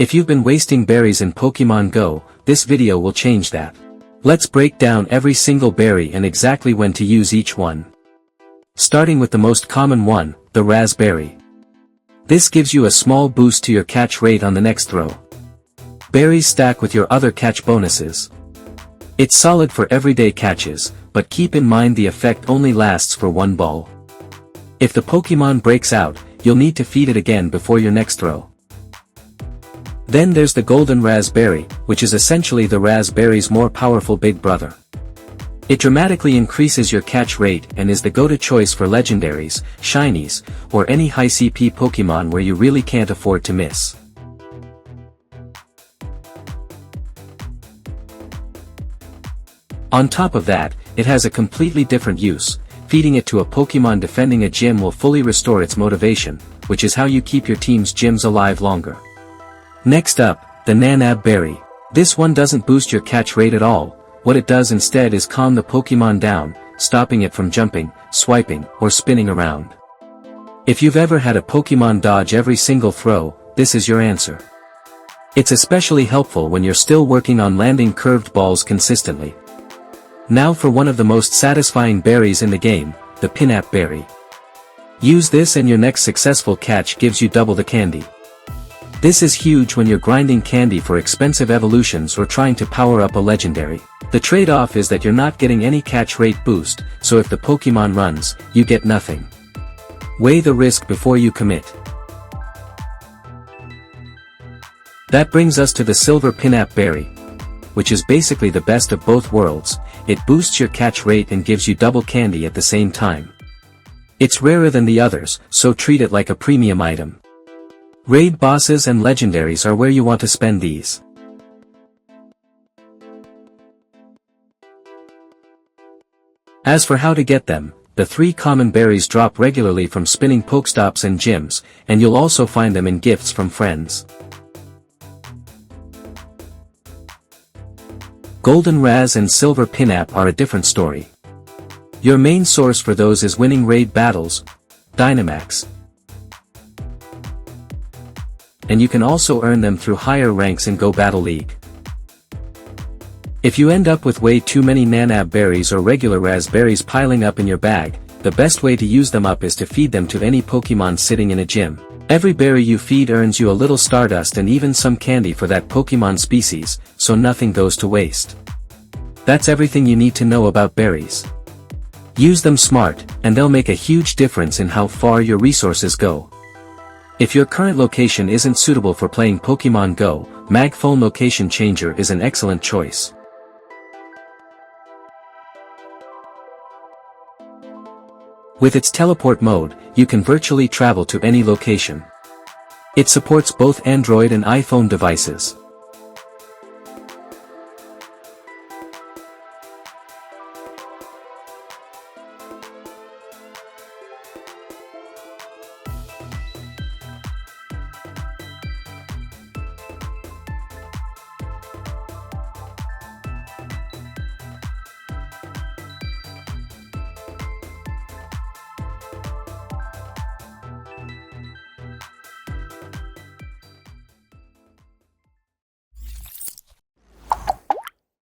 If you've been wasting berries in Pokémon GO, this video will change that. Let's break down every single berry and exactly when to use each one. Starting with the most common one, the Razz Berry. This gives you a small boost to your catch rate on the next throw. Berries stack with your other catch bonuses. It's solid for everyday catches, but keep in mind the effect only lasts for one ball. If the Pokémon breaks out, you'll need to feed it again before your next throw. Then there's the Golden Razz Berry, which is essentially the Razz Berry's more powerful big brother. It dramatically increases your catch rate and is the go-to choice for legendaries, shinies, or any high CP Pokémon where you really can't afford to miss. On top of that, it has a completely different use. Feeding it to a Pokémon defending a gym will fully restore its motivation, which is how you keep your team's gyms alive longer. Next up, the Pinap Berry. This one doesn't boost your catch rate at all. What it does instead is calm the Pokémon down, stopping it from jumping, swiping, or spinning around. If you've ever had a Pokémon dodge every single throw, this is your answer. It's especially helpful when you're still working on landing curved balls consistently. Now for one of the most satisfying berries in the game, the Pinap Berry. Use this and your next successful catch gives you double the candy. This is huge when you're grinding candy for expensive evolutions or trying to power up a legendary. The trade-off is that you're not getting any catch rate boost, so if the Pokémon runs, you get nothing. Weigh the risk before you commit. That brings us to the Silver Pinap Berry, which is basically the best of both worlds. It boosts your catch rate and gives you double candy at the same time. It's rarer than the others, so treat it like a premium item. Raid bosses and legendaries are where you want to spend these. As for how to get them, the 3 common berries drop regularly from spinning Pokestops and gyms, and you'll also find them in gifts from friends. Golden Razz and Silver Pinap are a different story. Your main source for those is winning raid battles, Dynamax, and you can also earn them through higher ranks in Go Battle League. If you end up with way too many Pinap berries or regular raspberries piling up in your bag, the best way to use them up is to feed them to any Pokémon sitting in a gym. Every berry you feed earns you a little stardust and even some candy for that Pokémon species, so nothing goes to waste. That's everything you need to know about berries. Use them smart, and they'll make a huge difference in how far your resources go. If your current location isn't suitable for playing Pokémon GO, MagFone Location Changer is an excellent choice. With its teleport mode, you can virtually travel to any location. It supports both Android and iPhone devices.